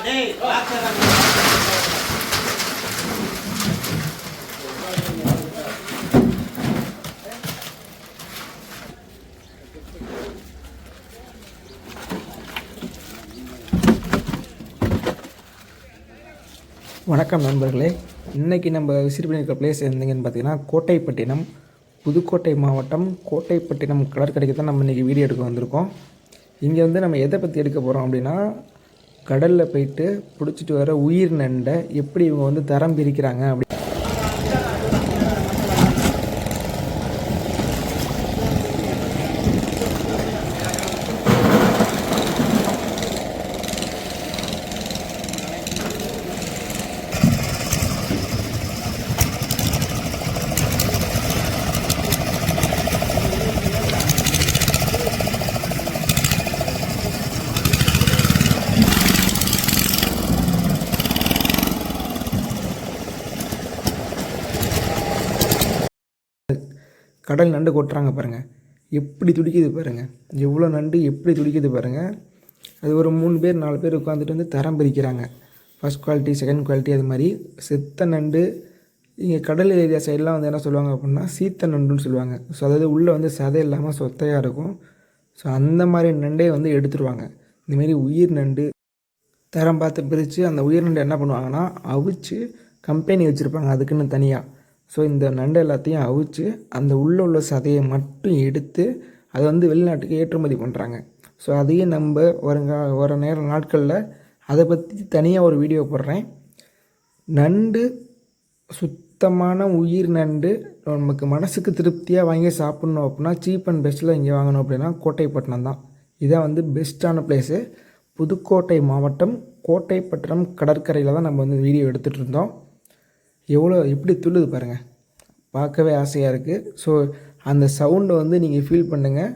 வணக்கம் நண்பர்களே, இன்றைக்கி நம்ம விசிட் பண்ணியிருக்க பிளேஸ் எந்தங்கன்னு பார்த்தீங்கன்னா கோட்டைப்பட்டினம், புதுக்கோட்டை மாவட்டம் கோட்டைப்பட்டினம் கடற்கரைக்கு தான் நம்ம இன்றைக்கி வீடியோ எடுக்க வந்திருக்கோம். இங்கே வந்து நம்ம எதை பற்றி எடுக்க போகிறோம் அப்படின்னா, கடலில் போயிட்டு பிடிச்சிட்டு வர உயிர் நண்டை எப்படி இவங்க வந்து தரம் பிரிக்கிறாங்க அப்படி கடல் நண்டு கொட்டுறாங்க பாருங்கள், எப்படி துடிக்குது பாருங்கள், எவ்வளோ நண்டு எப்படி துடிக்குது பாருங்கள். அது ஒரு 3 பேர் 4 பேர் உட்காந்துட்டு வந்து தரம் பிரிக்கிறாங்க. ஃபஸ்ட் குவாலிட்டி, செகண்ட் குவாலிட்டி, அது மாதிரி செத்த நண்டு. இங்கே கடல் ஏரியா சைடெலாம் வந்து என்ன சொல்லுவாங்க அப்படின்னா சீத்த நண்டுன்னு சொல்லுவாங்க. ஸோ அதாவது உள்ளே வந்து சதை இல்லாமல் சொத்தையாக இருக்கும். ஸோ அந்த மாதிரி நண்டே வந்து எடுத்துருவாங்க. இந்தமாரி உயிர் நண்டு தரம் பார்த்து பிரித்து அந்த உயிர் நண்டு என்ன பண்ணுவாங்கன்னா அவிச்சு கம்பெனி வச்சுருப்பாங்க அதுக்குன்னு தனியாக. ஸோ இந்த நண்டு எல்லாத்தையும் அவிச்சு அந்த உள்ளே உள்ள சதையை மட்டும் எடுத்து அதை வந்து வெளிநாட்டுக்கு ஏற்றுமதி பண்ணுறாங்க. ஸோ அதையும் நம்ம வர நாட்களில் அதை பற்றி தனியாக ஒரு வீடியோ போடுறேன். நண்டு சுத்தமான உயிர் நண்டு நமக்கு மனசுக்கு திருப்தியாக வாங்கி சாப்பிட்ணும் அப்படின்னா சீப் அண்ட் பெஸ்ட்டில் இங்கே வாங்கணும் அப்படின்னா கோட்டைப்பட்டினம் தான். இதான் வந்து பெஸ்ட்டான பிளேஸு. புதுக்கோட்டை மாவட்டம் கோட்டைப்பட்டினம் கடற்கரையில் தான் நம்ம வந்து வீடியோ எடுத்துகிட்டு இருந்தோம். எப்படி துள்ளுது பாருங்கள், பார்க்கவே ஆசையாக இருக்குது. ஸோ அந்த சவுண்டை வந்து நீங்கள் ஃபீல் பண்ணுங்கள்.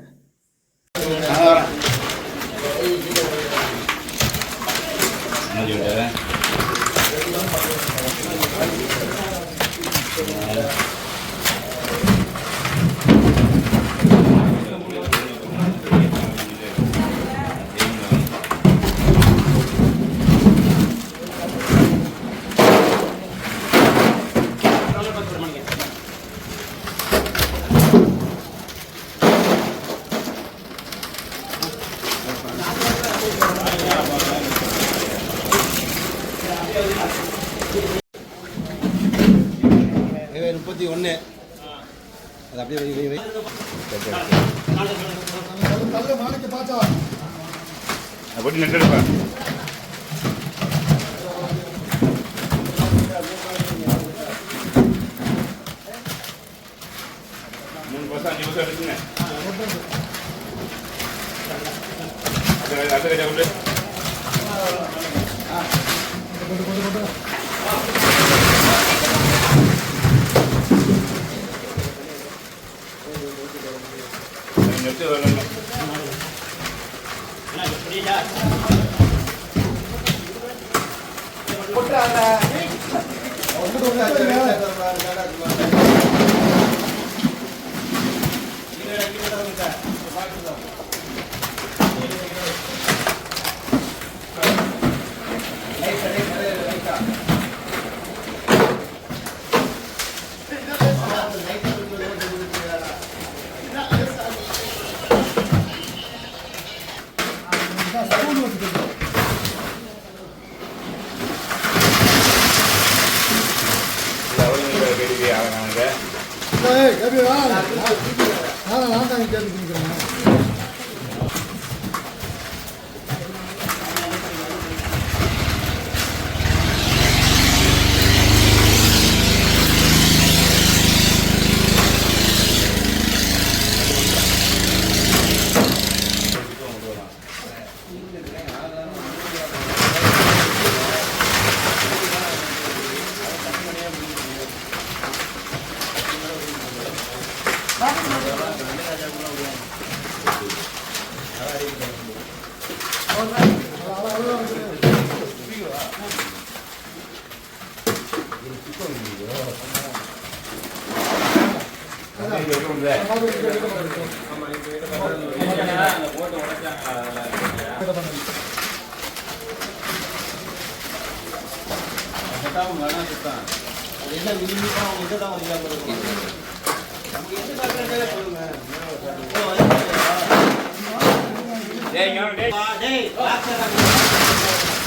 ஒன்று அது அப்படியே வை அப்படி நெட்டெடுப்பா. மூணு பசங்க 5 பசங்க எடுத்துங்க. அது கொண்டு சுத்தாவும் வேணாம் சுத்தம் அது என்ன விரும்பிப்பா அவங்க இதை தான் வரியா கொடுக்கணும் நமக்கு எது பார்க்கறதே சொல்லுங்க டேய் டேய் டாக்டர்